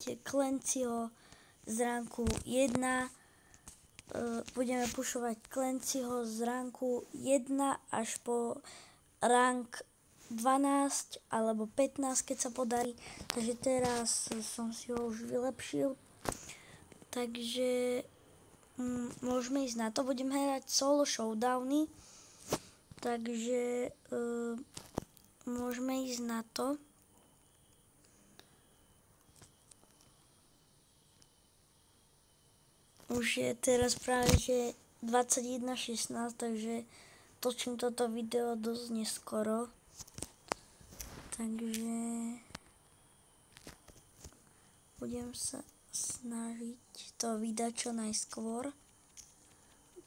pušovať Clancyho z ranku 1. Budeme pušovať Clancyho z ranku 1 až po rank 12 alebo 15, keď sa podarí. Takže teraz som si ho už vylepšil. Takže môžeme ísť na to. Budeme hrať solo showdowny. Takže môžeme ísť na to. Už je teraz práve že 21:16, takže točím toto video dosť neskoro. Takže budem sa snažiť to vydať čo najskôr.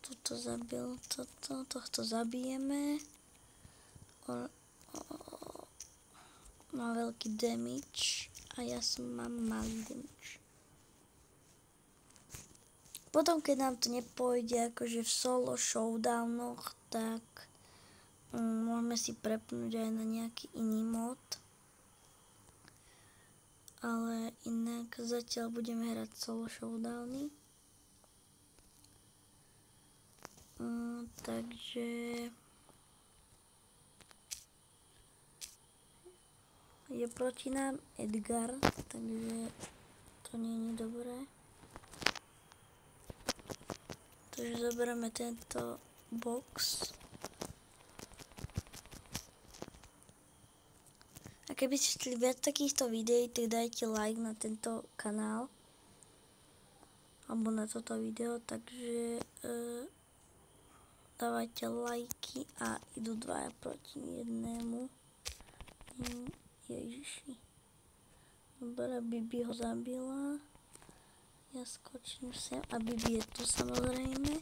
Tuto zabil, tohto zabijeme. Má veľký damage a ja mám malý damage. Potom, keď nám to nepôjde akože v solo showdownoch, tak môžeme si prepnúť aj na nejaký iný mod. Ale inak zatiaľ budeme hrať solo showdowny. Takže je proti nám Edgar, takže to nie je dobré. Takže zoberieme tento box. A keby ste chceli viac takýchto videí, tak dajte like na tento kanál. Alebo na toto video, takže dávajte lajky a idú dvaja proti jednému. Ježiši. Dobre, Bibi ho zabila. Ja skočím sem a Bibi je tu samozrejme.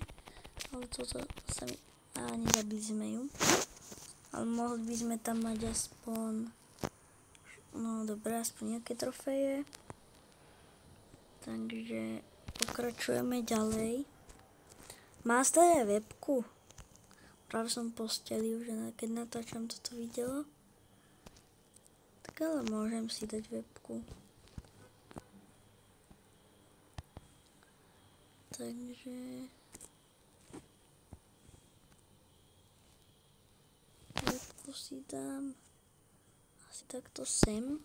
Ale toto sa mi... nezabili sme ju. Ale mohli by sme tam mať aspoň... No dobré, aspoň nejaké trofeje. Takže pokračujeme ďalej. Má stále webku. Práve som postelil, že keď natáčam toto video. Tak ale môžem si dať webku. Takže webku si dám asi takto sem.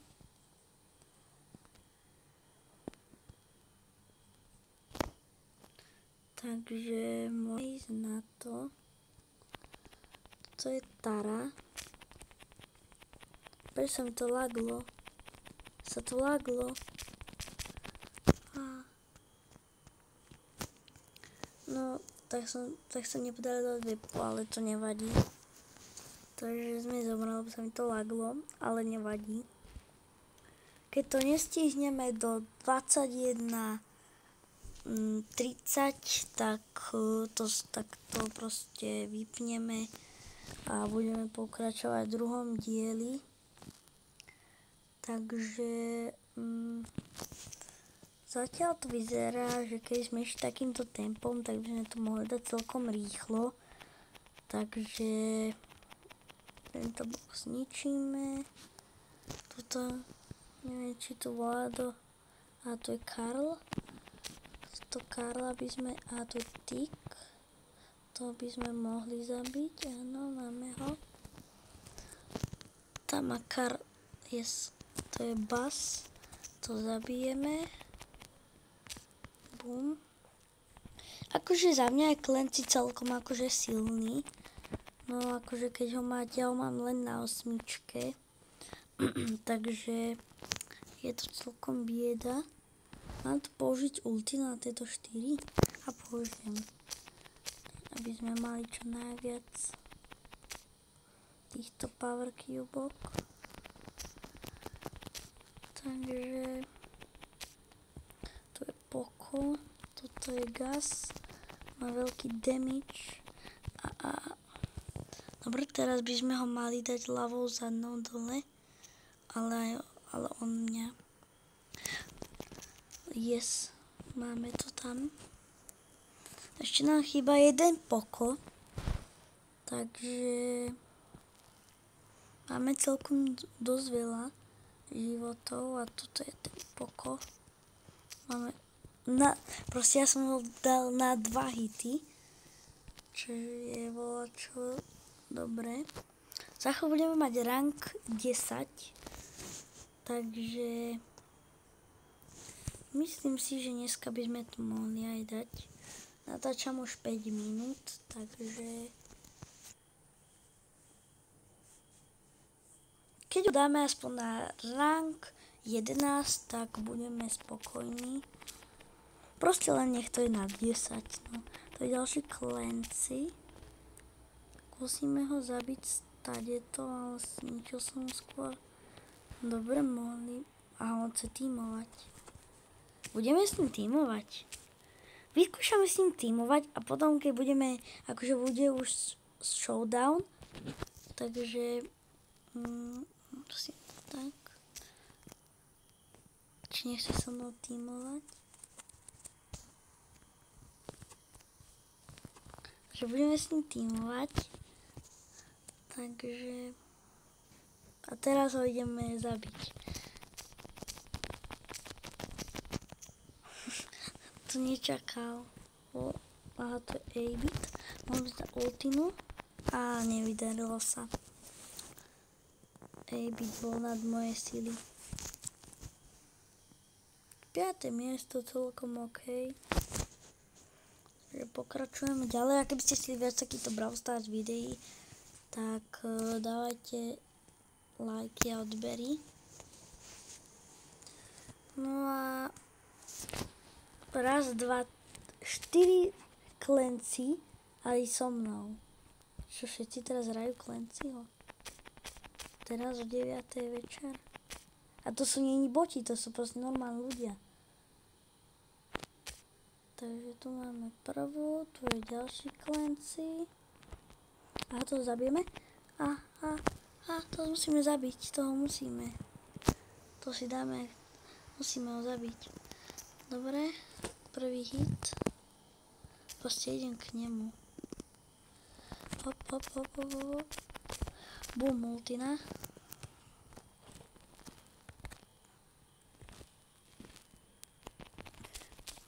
Takže môžem ísť na to. To je Tara. Prečo sa mi to laglo? No, tak sa nepodarilo dať webku, ale to nevadí. Takže sme zobrali, lebo sa mi to laglo, ale nevadí. Keď to nestihneme do 21:30, tak to proste vypneme a budeme pokračovať v druhom dieli. Takže zatiaľ to vyzerá, že keď sme išli takýmto tempom, tak by sme to mohli dať celkom rýchlo. Takže tento box zničíme. Tuto, neviem, či to volá do... A to je Karl. To Karla by sme... A to je Tick. To by sme mohli zabiť. Áno, máme ho. Tam má Karl... Yes. To je Buzz. To zabijeme. Bum. Akože za mňa je Clancy celkom akože silný. No akože keď ho máte, ja ho mám len na 8. Takže je to celkom bieda. Mám tu použiť ulti na tieto 4 a použijem. Aby sme mali čo najviac týchto power cubok. Takže tu je Poco, toto je Gus, má veľký damage dobre, teraz by sme ho mali dať ľavou zadnou dole, ale on mňa. Yes, máme to tam. Ešte nám chýba jeden Poco, takže máme celkom dosť veľa životov a toto je ten Poco. Máme proste ja som ho dal na 2 hity, čo je čo dobré. Za chvíľu budeme mať rank 10, takže myslím si, že dneska by sme to mohli aj dať. Natáčam už 5 minút, takže keď ho dáme aspoň na rank 11, tak budeme spokojní. Proste len nech to je na 10. No. To je ďalší Clancy. Musíme ho zabiť stadeto, ale zničil som ho skôr. Dobre, mohli. A on chce tímovať. Budeme s ním tímovať. Vyskúšame s ním tímovať a potom, keď budeme, akože bude už showdown, takže prosím, tak. Či nechce so mnou tímovať? Že budeme s ním tímovať. Takže a teraz ho ideme zabiť. To nečakal. Aha, to je A-bit. Mám byť na ultinu. A nevydarilo sa. A-bit bol nad moje sily. 5. miesto celkom OK. Pokračujeme ďalej. A keby ste chceli viac takýchto Brawl Stars videí, tak dávajte lajky a odbery. No a raz, 2, 4 Clancy aj so mnou. Čo všetci teraz hrajú Clancyho? Teraz o 9. večer. A to sú nie boti, to sú proste normálni ľudia. Takže tu máme prvú, tu je ďalší Clancy. A to zabijeme. A to musíme zabiť, toho musíme. To si dáme, musíme ho zabiť. Dobre, prvý hit. Proste idem k nemu. Hop. Bum, ultina.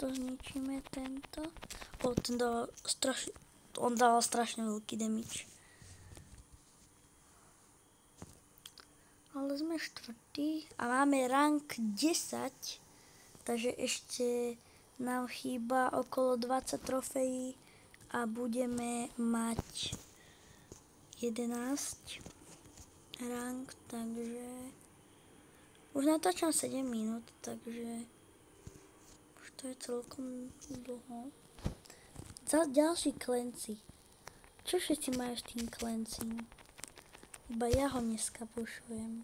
To zničíme tento. On dal strašne veľký damage. Ale sme 4. A máme rank 10. Takže ešte nám chýba okolo 20 trofejí. A budeme mať 11 rank. Takže už natáčam 7 minút. Takže to je celkom dlho. Ďalší Clancy. Čo všetci majú s tým Clancym? Iba ja ho dneska pušujem.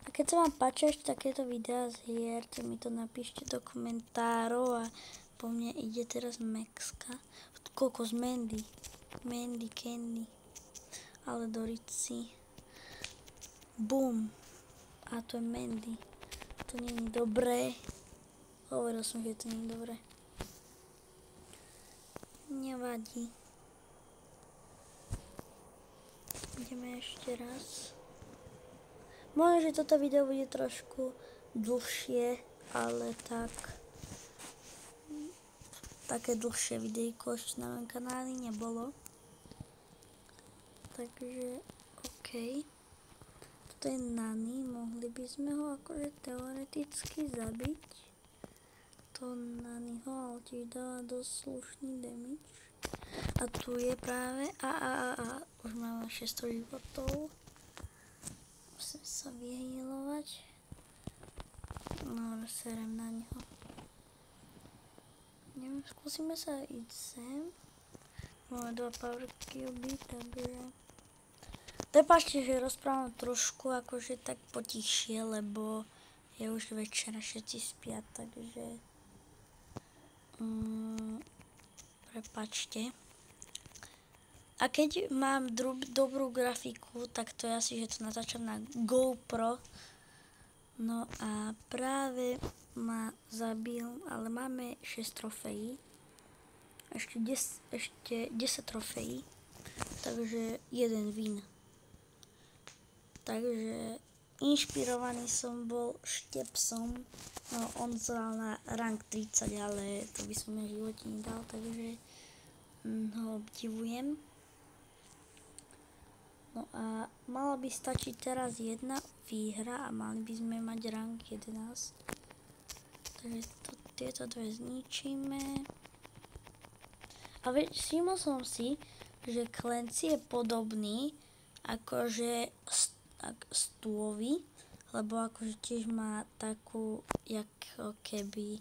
A keď sa vám páčia ešte takéto videá z hier, tak mi to napíšte do komentárov a po mne ide teraz Maxka. Koľko z Mandy. Mandy, Candy. Ale Dorici. Boom. A to je Mandy. To nie je dobré. Hovoril som, že to nie je dobré. Nevadí. Ideme ešte raz. Možno, že toto video bude trošku dlhšie, ale také dlhšie videjko ešte na mojom kanáli nebolo. Takže OK. To je Nani, mohli by sme ho akože teoreticky zabiť. To Naniho, ale tiež dáva dosť slušný damage. A tu je práve už máme 600 životov. Musím sa vyhýlovať. No, serem na neho. Neviem, skúsime sa ísť sem. Máme 2 power cube, takže prepáčte, že rozprávam trošku akože tak potichšie, lebo je už večer a všetci spia, takže prepáčte. A keď mám dobrú grafiku, tak to je asi, že to natáčam na GoPro. No a práve ma zabil, ale máme 6 trofejí. Ešte 10 trofejí, takže jeden win. Takže inšpirovaný som bol Štepsom, no on zal na rank 30, ale to by som ja v živote nedal, takže ho obdivujem. No a mala by stačiť teraz jedna výhra a mali by sme mať rank 11. Takže tieto dve zničíme. A všimol som si, že Clancy je podobný akože Stuovi, lebo akože tiež má takú, ako keby,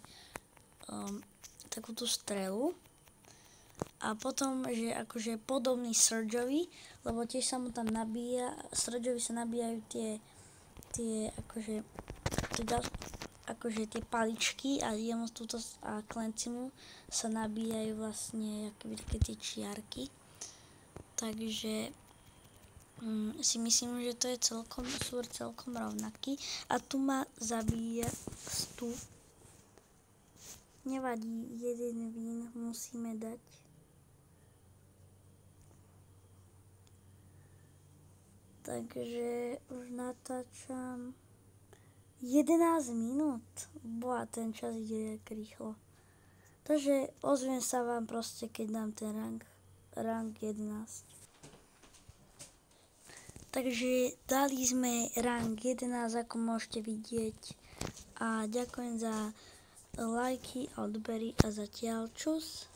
takú tú strelu. A potom, že akože podobný Surgeovi, lebo tiež sa mu tam nabíja, Surgeovi sa nabíjajú tie akože tie paličky a jemu túto a Clancymu sa nabíjajú vlastne akoby také tie čiarky. Takže si myslím, že to je celkom rovnaký. A tu ma zabíja Stu. Nevadí, jeden win musíme dať. Takže už natáčam 11 minút. Boha, ten čas ide jak rýchlo. Takže ozviem sa vám proste, keď dám ten rank 11. Takže dali sme rank 11, ako môžete vidieť. A ďakujem za lajky a odbery a zatiaľ čus.